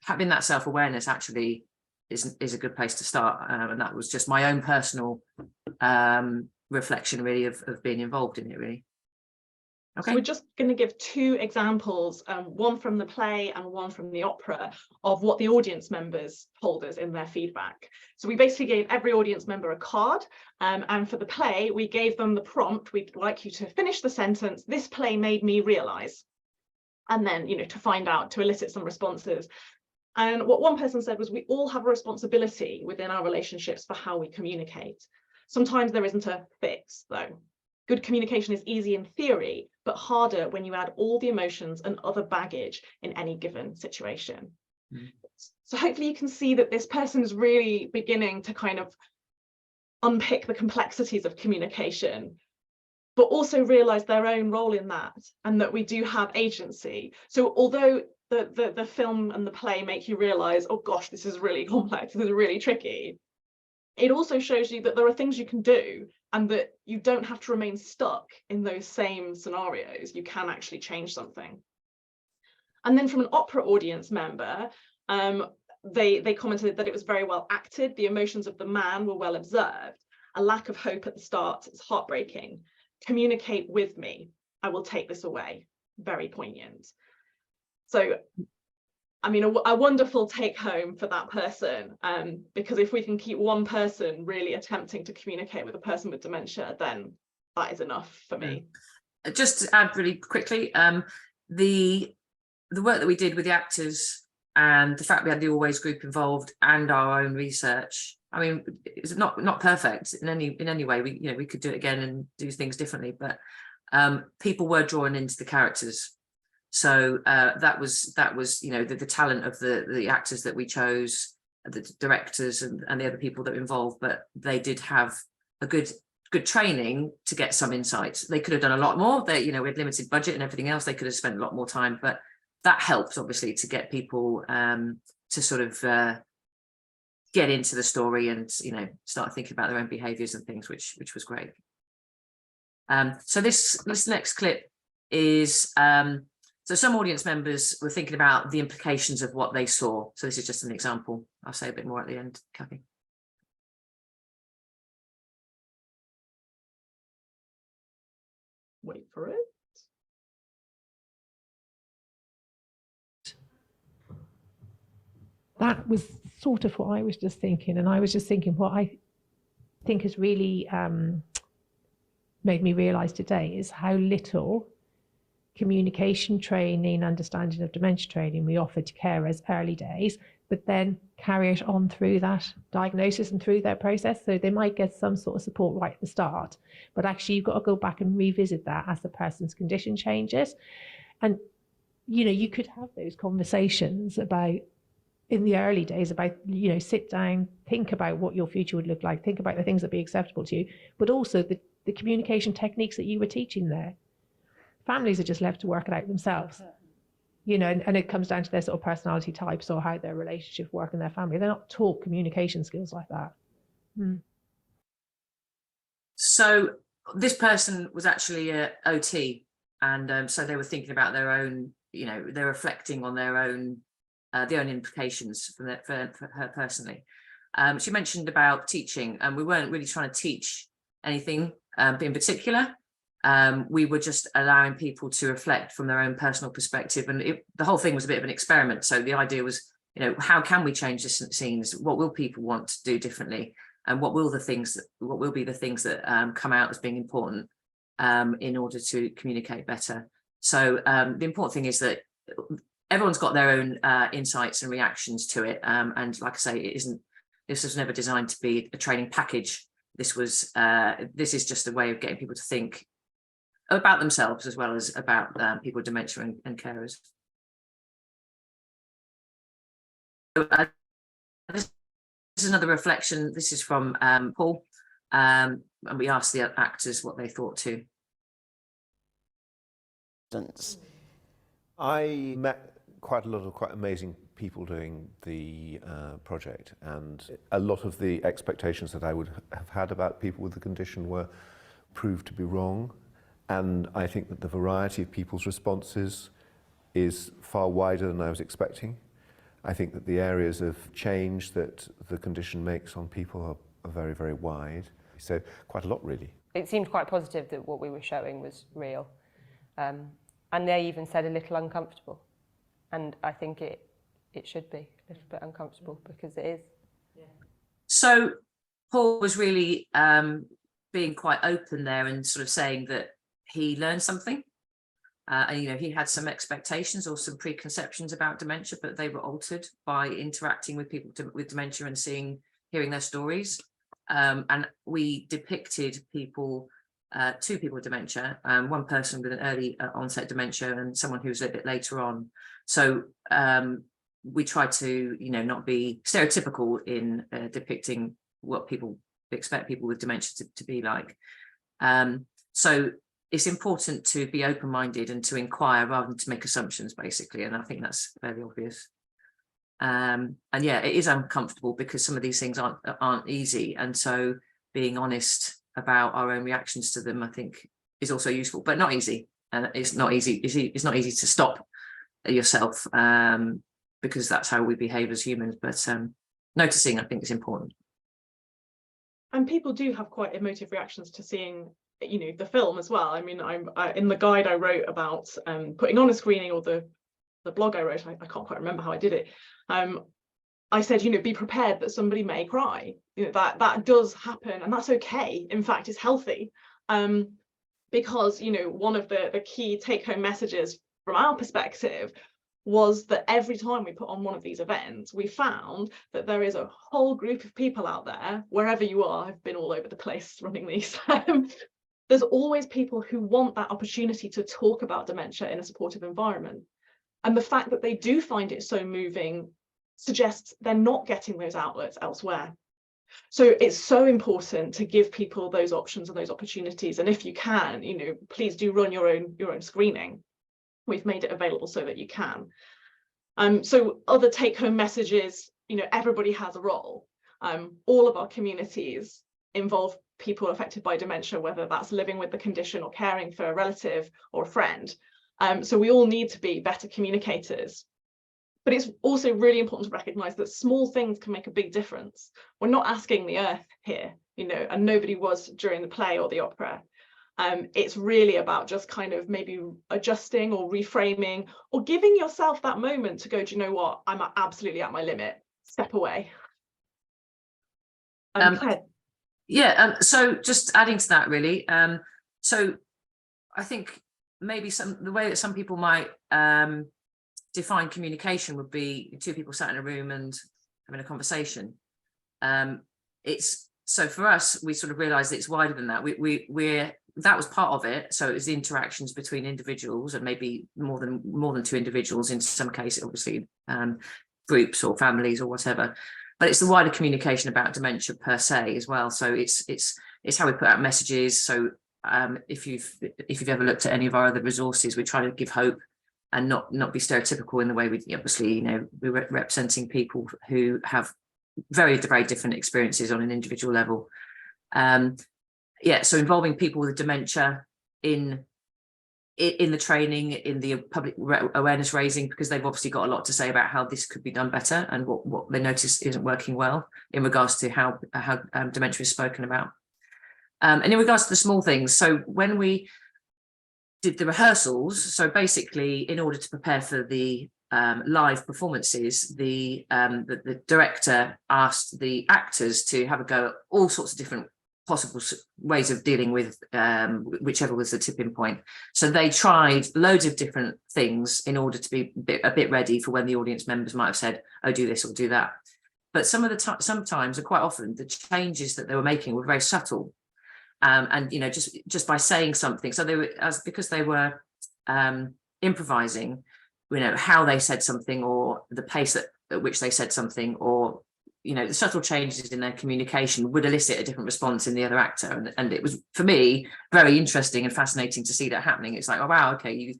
having that self-awareness actually is a good place to start, and that was just my own personal reflection, really, of being involved in it, really. Okay. So we're just going to give two examples, one from the play and one from the opera, of what the audience members told us in their feedback. So we basically gave every audience member a card, and for the play, we gave them the prompt: we'd like you to finish the sentence, "This play made me realise," and then, you know, to find out, to elicit some responses. And what one person said was, we all have a responsibility within our relationships for how we communicate. Sometimes there isn't a fix, though. Good communication is easy in theory, but harder when you add all the emotions and other baggage in any given situation. Mm. So hopefully you can see that this person is really beginning to kind of unpick the complexities of communication, but also realize their own role in that, and that we do have agency. So although the film and the play make you realize, oh gosh, this is really complex, this is really tricky, it also shows you that there are things you can do, and that you don't have to remain stuck in those same scenarios. You can actually change something. And then from an opera audience member, they commented that it was very well acted. The emotions of the man were well observed. A lack of hope at the start is heartbreaking. Communicate with me. I will take this away. Very poignant. So, I mean, a wonderful take home for that person, because if we can keep one person really attempting to communicate with a person with dementia, then that is enough for me. Just to add really quickly, the work that we did with the actors and the fact we had the Always group involved and our own research, I mean, it's not perfect in any way. We could do it again and do things differently, but people were drawn into the characters. So that was the talent of the actors that we chose, the directors and the other people that were involved, but they did have a good training to get some insights. They could have done a lot more. We had limited budget and everything else. They could have spent a lot more time, but that helps obviously to get people to sort of get into the story and start thinking about their own behaviours and things, which was great. So this next clip is. So some audience members were thinking about the implications of what they saw. So this is just an example. I'll say a bit more at the end, Kathy. Wait for it. That was sort of what I was just thinking. And I was just thinking what I think has really made me realise today is how little communication training, understanding of dementia training we offer to carers early days, but then carry it on through that diagnosis and through their process. So they might get some sort of support right at the start, but actually you've got to go back and revisit that as the person's condition changes. And, you know, you could have those conversations about, in the early days, about, you know, sit down, think about what your future would look like, think about the things that be acceptable to you, but also the communication techniques that you were teaching there. Families are just left to work it out themselves. You know, and it comes down to their sort of personality types or how their relationship work in their family. They're not taught communication skills like that. So this person was actually a OT, and so they were thinking about their own, you know, they're reflecting on their own, the own implications for her personally. She mentioned about teaching, and we weren't really trying to teach anything in particular. We were just allowing people to reflect from their own personal perspective, and the whole thing was a bit of an experiment. So the idea was, you know, how can we change the scenes? What will people want to do differently, and what will be the things that come out as being important in order to communicate better? So the important thing is that everyone's got their own insights and reactions to it, and like I say, this was never designed to be a training package. This is just a way of getting people to think about themselves as well as about people with dementia and carers. So, this is another reflection. This is from Paul, and we asked the actors what they thought too. I met quite a lot of quite amazing people doing the project, and a lot of the expectations that I would have had about people with the condition were proved to be wrong. And I think that the variety of people's responses is far wider than I was expecting. I think that the areas of change that the condition makes on people are very, very wide. So quite a lot, really. It seemed quite positive that what we were showing was real. And they even said a little uncomfortable. And I think it should be a little bit uncomfortable because it is. Yeah. So Paul was really being quite open there and sort of saying that he learned something, and you know, he had some expectations or some preconceptions about dementia, but they were altered by interacting with people with dementia and hearing their stories. And we depicted people, two people with dementia, one person with an early onset dementia and someone who was a bit later on. So we tried to, you know, not be stereotypical in depicting what people expect people with dementia to be like. So it's important to be open-minded and to inquire rather than to make assumptions, basically. And I think that's fairly obvious. And yeah, it is uncomfortable because some of these things aren't easy. And so being honest about our own reactions to them, I think, is also useful, but not easy. And it's not easy. It's not easy to stop yourself because that's how we behave as humans. But noticing, I think, is important. And people do have quite emotive reactions to seeing, you know, the film as well. I mean, in the guide I wrote about putting on a screening, or the blog I wrote, I can't quite remember how I did it. I said, you know, be prepared that somebody may cry. You know, that does happen, and that's okay. In fact, it's healthy, because, you know, one of the key take-home messages from our perspective was that every time we put on one of these events, we found that there is a whole group of people out there, wherever you are. I've been all over the place running these. There's always people who want that opportunity to talk about dementia in a supportive environment. And the fact that they do find it so moving suggests they're not getting those outlets elsewhere. So it's so important to give people those options and those opportunities. And if you can, you know, please do run your own screening. We've made it available so that you can. So other take-home messages, you know, everybody has a role. All of our communities involve people affected by dementia, whether that's living with the condition or caring for a relative or a friend. So we all need to be better communicators. But it's also really important to recognise that small things can make a big difference. We're not asking the earth here, you know, and nobody was during the play or the opera. It's really about just kind of maybe adjusting or reframing or giving yourself that moment to go, do you know what, I'm absolutely at my limit, step away. Yeah, so just adding to that, really. So I think maybe the way that some people might define communication would be two people sat in a room and having a conversation. It's so for us, we sort of realised that it's wider than that. We're that was part of it. So it was the interactions between individuals, and maybe more than two individuals in some cases, obviously, groups or families or whatever. But it's the wider communication about dementia per se as well. So it's how we put out messages. So if you've ever looked at any of our other resources, we try to give hope and not be stereotypical in the way we obviously, we're representing people who have very different experiences on an individual level. So involving people with dementia in the training, in the public awareness raising, because they've obviously got a lot to say about how this could be done better and what they notice isn't working well in regards to how dementia is spoken about. And in regards to the small things, so when we did the rehearsals, so basically in order to prepare for the live performances, the director asked the actors to have a go at all sorts of different possible ways of dealing with whichever was the tipping point. So they tried loads of different things in order to be a bit ready for when the audience members might have said, oh, do this or do that. But sometimes, or quite often, the changes that they were making were very subtle. And just by saying something, so they were because they were improvising, how they said something, or the pace at which they said something, or the subtle changes in their communication would elicit a different response in the other actor, and it was, for me, very interesting and fascinating to see that happening. It's like, oh wow, okay,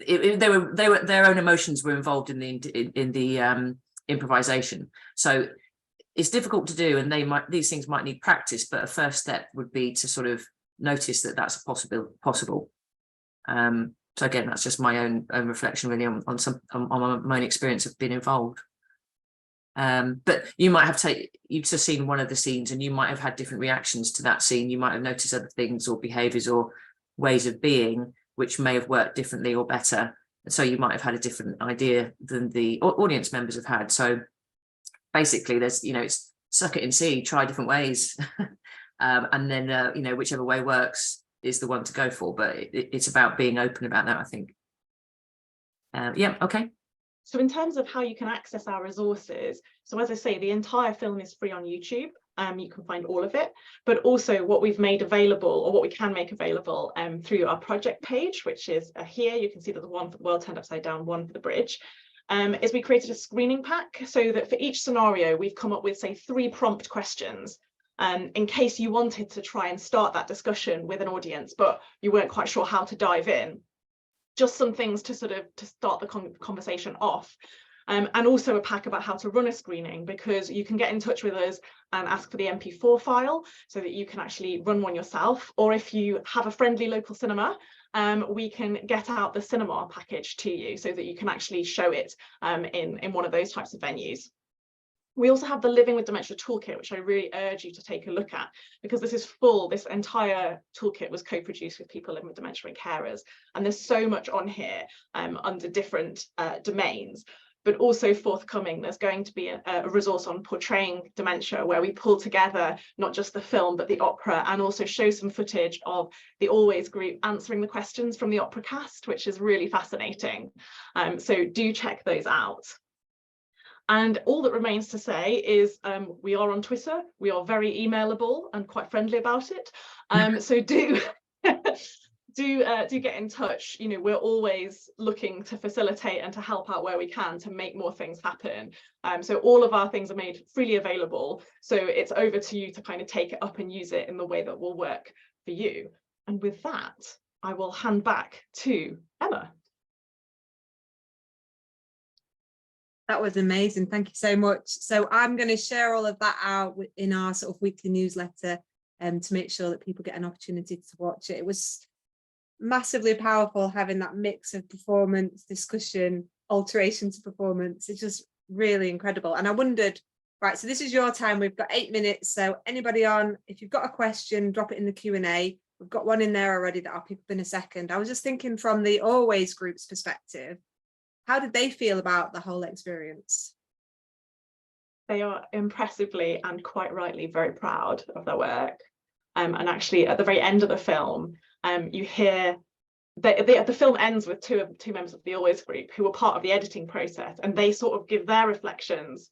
their own emotions were involved in the improvisation. So it's difficult to do, and these things might need practice, but a first step would be to sort of notice that that's possible. So again, that's just my own reflection really on my own experience of being involved. But you might have you've just seen one of the scenes, and you might have had different reactions to that scene. You might have noticed other things or behaviours or ways of being which may have worked differently or better. So you might have had a different idea than the audience members have had. So basically, there's it's suck it and see, try different ways, and then whichever way works is the one to go for. But it's about being open about that, I think. Okay. So in terms of how you can access our resources, so as I say, the entire film is free on YouTube. You can find all of it, but also what we've made available, or what we can make available through our project page, which is here. You can see that the one for the world turned upside down, one for the bridge, is we created a screening pack, so that for each scenario, we've come up with, say, 3 prompt questions. In case you wanted to try and start that discussion with an audience, but you weren't quite sure how to dive in. Just some things to start the conversation off, and also a pack about how to run a screening, because you can get in touch with us and ask for the MP4 file so that you can actually run one yourself, or if you have a friendly local cinema, we can get out the cinema package to you so that you can actually show it in one of those types of venues. We also have the Living with Dementia toolkit, which I really urge you to take a look at, because this is full. This entire toolkit was co-produced with people living with dementia and carers, and there's so much on here under different domains. But also forthcoming, there's going to be a resource on portraying dementia, where we pull together not just the film but the opera, and also show some footage of the Always group answering the questions from the opera cast, which is really fascinating. So do check those out. And all that remains to say is we are on Twitter. We are very emailable and quite friendly about it. So do get in touch. We're always looking to facilitate and to help out where we can to make more things happen. So all of our things are made freely available. So it's over to you to kind of take it up and use it in the way that will work for you. And with that, I will hand back to Emma. That was amazing. Thank you so much. So I'm going to share all of that out in our sort of weekly newsletter to make sure that people get an opportunity to watch it. It was massively powerful having that mix of performance, discussion, alteration to performance. It's just really incredible. And I wondered, right, so this is your time. We've got 8 minutes. So anybody on, if you've got a question, drop it in the Q&A. We've got one in there already that I'll pick up in a second. I was just thinking from the Always group's perspective, how did they feel about the whole experience? They are impressively and quite rightly very proud of their work. And actually, at the very end of the film, you hear the film ends with two members of the Always group who were part of the editing process, and they sort of give their reflections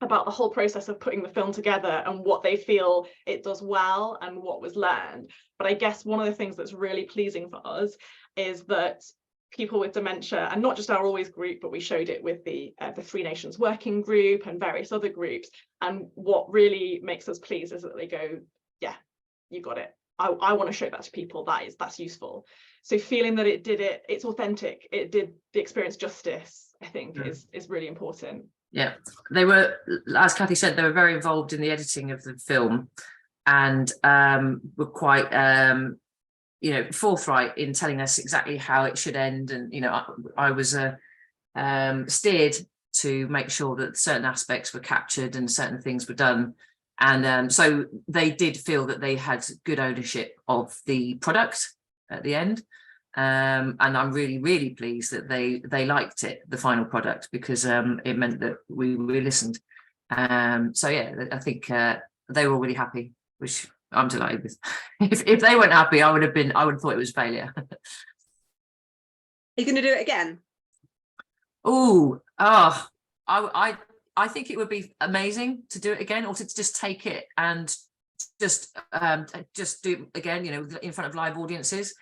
about the whole process of putting the film together and what they feel it does well and what was learned. But I guess one of the things that's really pleasing for us is that people with dementia, and not just our Always group, but we showed it with the Three Nations Working Group and various other groups. And what really makes us pleased is that they go, yeah, you got it. I want to show that to people. That's useful. So feeling that it's authentic, it did the experience justice, I think is really important. Yeah, they were, as Kathy said, they were very involved in the editing of the film, and were quite forthright in telling us exactly how it should end. And I was steered to make sure that certain aspects were captured and certain things were done. And so they did feel that they had good ownership of the product at the end. And I'm really, really pleased that they liked it, the final product, because it meant that we listened. So yeah, I think they were really happy, which I'm delighted with. If they weren't happy, I would have thought it was a failure. Are you going to do it again? I think it would be amazing to do it again, or to just take it and just do it again, in front of live audiences.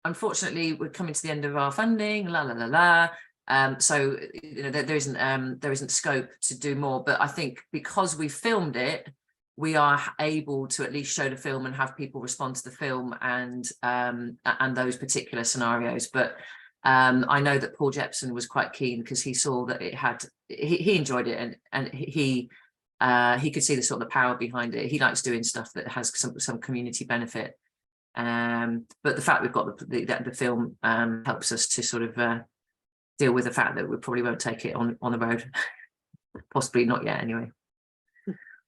Unfortunately, we're coming to the end of our funding, so there isn't scope to do more. But I think because we filmed it, we are able to at least show the film and have people respond to the film and those particular scenarios. But I know that Paul Jepson was quite keen, because he saw that he enjoyed it, and he could see the sort of the power behind it. He likes doing stuff that has some community benefit. But the fact we've got the film helps us to sort of deal with the fact that we probably won't take it on the road. Possibly not yet, anyway.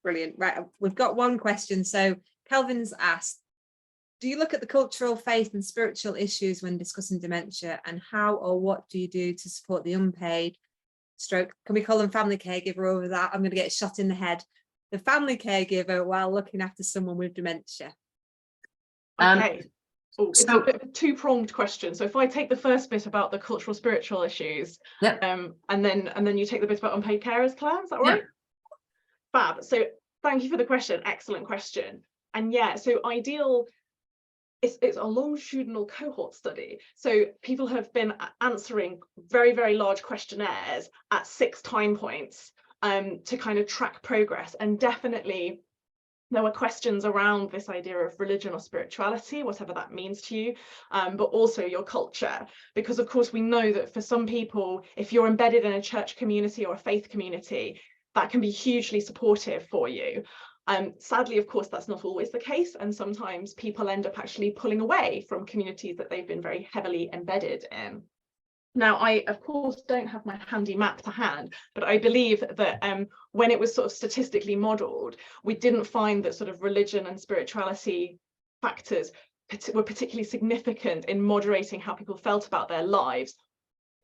Brilliant. Right, we've got one question. So Kelvin's asked, do you look at the cultural, faith and spiritual issues when discussing dementia, and how or what do you do to support the unpaid stroke, can we call them family caregiver over that? I'm going to get shot in the head. The family caregiver while looking after someone with dementia. Okay. It's a bit of a two-pronged question. So if I take the first bit about the cultural spiritual issues, and then you take the bit about unpaid carers, Claire, is that right? Fab. So thank you for the question. Excellent question. And yeah, so ideal, it's a longitudinal cohort study. So people have been answering very, very large questionnaires at 6 time points to kind of track progress. And definitely there were questions around this idea of religion or spirituality, whatever that means to you, but also your culture. Because of course we know that for some people, if you're embedded in a church community or a faith community, that can be hugely supportive for you. Sadly, of course, that's not always the case. And sometimes people end up actually pulling away from communities that they've been very heavily embedded in. Now, I, of course, don't have my handy map to hand, but I believe that when it was sort of statistically modelled, we didn't find that sort of religion and spirituality factors were particularly significant in moderating how people felt about their lives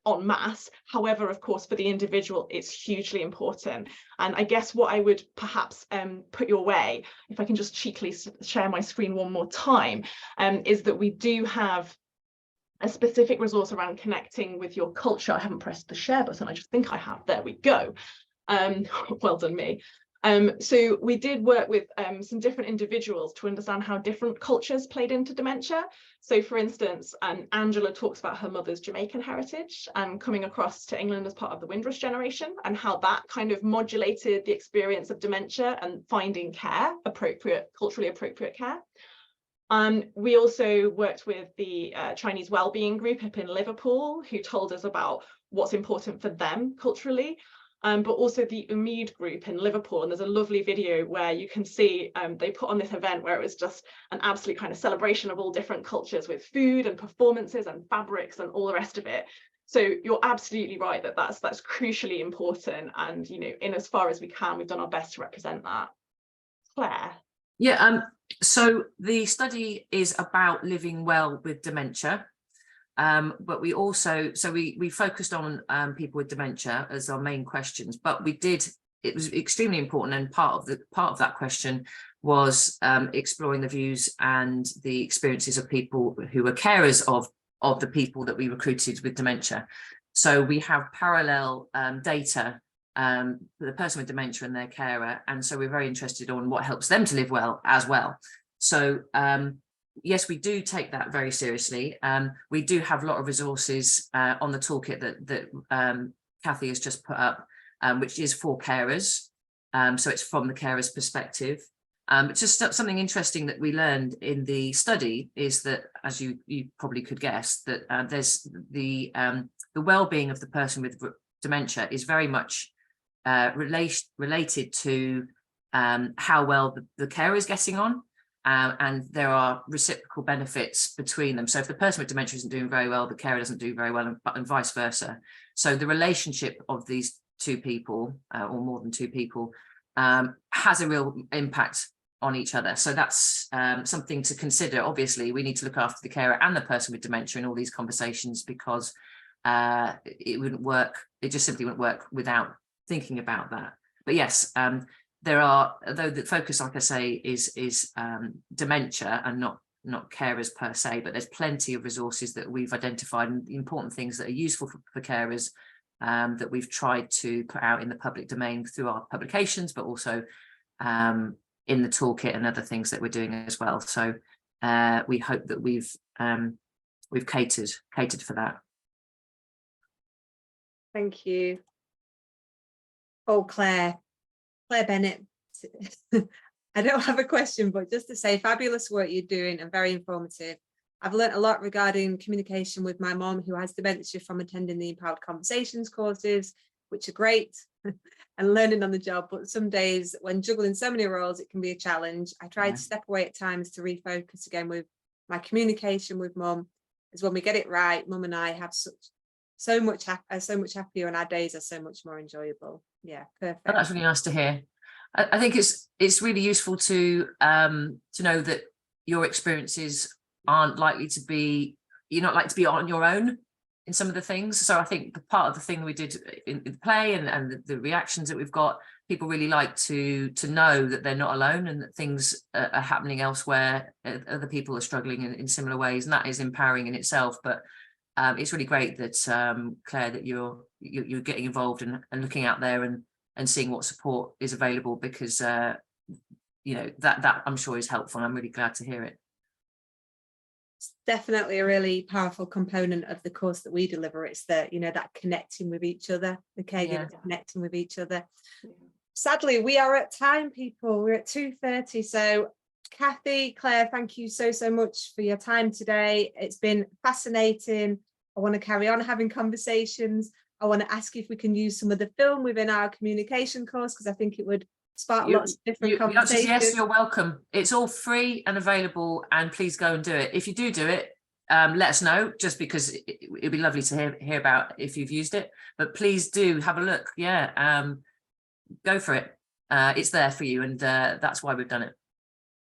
en masse. However, of course, for the individual, it's hugely important. And I guess what I would perhaps put your way, if I can just cheekily share my screen one more time, is that we do have a specific resource around connecting with your culture. I haven't pressed the share button. I just think I have. There we go. Well done me. So we did work with some different individuals to understand how different cultures played into dementia. So for instance, Angela talks about her mother's Jamaican heritage and coming across to England as part of the Windrush generation, and how that kind of modulated the experience of dementia and finding care, culturally appropriate care. We also worked with the Chinese Wellbeing Group up in Liverpool, who told us about what's important for them culturally. But also the Umid group in Liverpool, and there's a lovely video where you can see they put on this event where it was just an absolute kind of celebration of all different cultures with food and performances and fabrics and all the rest of it. So you're absolutely right that that's crucially important, and in as far as we can, we've done our best to represent that. Claire. Yeah, so the study is about living well with dementia. But we also, we focused on people with dementia as our main questions, but it was extremely important, and part of that question was exploring the views and the experiences of people who were carers of the people that we recruited with dementia. So we have parallel data the person with dementia and their carer, and so we're very interested on what helps them to live well as well. So yes, we do take that very seriously. We do have a lot of resources on the toolkit that Kathy has just put up, which is for carers. So it's from the carer's perspective. Just something interesting that we learned in the study is that, as you probably could guess, that there's the well-being of the person with dementia is very much related to how well the carer is getting on, and there are reciprocal benefits between them. So if the person with dementia isn't doing very well, the carer doesn't do very well, and vice versa. So the relationship of these two people, or more than two people, has a real impact on each other. So that's something to consider. Obviously, we need to look after the carer and the person with dementia in all these conversations, because it wouldn't work. It just simply wouldn't work without thinking about that. But yes, there are, though the focus, like I say, is dementia and not carers per se, but there's plenty of resources that we've identified, and the important things that are useful for carers that we've tried to put out in the public domain through our publications, but also in the toolkit and other things that we're doing as well. So we hope that we've catered for that. Thank you. Oh, Claire Bennett. I don't have a question, but just to say, fabulous work you're doing and very informative. I've learned a lot regarding communication with my mom, who has dementia, from attending the Empowered Conversations courses, which are great, and learning on the job. But some days when juggling so many roles, it can be a challenge. I try to step away at times to refocus again with my communication with mum, as when we get it right, mum and I have so much happier, and our days are so much more enjoyable. Yeah, perfect. Oh, that's really nice to hear. I think it's really useful to know that your experiences aren't likely to be, you're not likely to be on your own in some of the things. So I think the part of the thing we did in the play and the reactions that we've got, people really like to know that they're not alone, and that things are happening elsewhere. Other people are struggling in similar ways, and that is empowering in itself. But it's really great that Claire, that you're getting involved and looking out there and seeing what support is available, because you know, that I'm sure is helpful. I'm really glad to hear it. It's definitely a really powerful component of the course that we deliver. It's that, you know, that connecting with each other, the caregivers connecting with each other. Sadly, we are at time, people. We're at 2:30. So Kathy, Claire, thank you so much for your time today. It's been fascinating. I want to carry on having conversations. I want to ask if we can use some of the film within our communication course, because I think it would spark lots of different conversations. Yes, you're welcome. It's all free and available, and please go and do it. If you do it, let us know, just because it'd be lovely to hear about if you've used it. But please do have a look. Yeah, go for it. It's there for you, and that's why we've done it.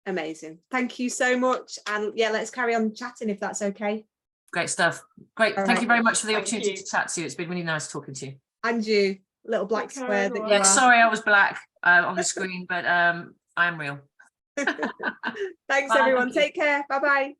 Amazing. Thank you so much. And yeah, let's carry on chatting if that's okay. Great stuff. Great. All Thank right. you very much for the opportunity to chat to you. It's been really nice talking to you. And you, little black square that you Yeah, are. sorry I was black on the screen, but I am real. Thanks, Bye. everyone. Take care. Bye-bye.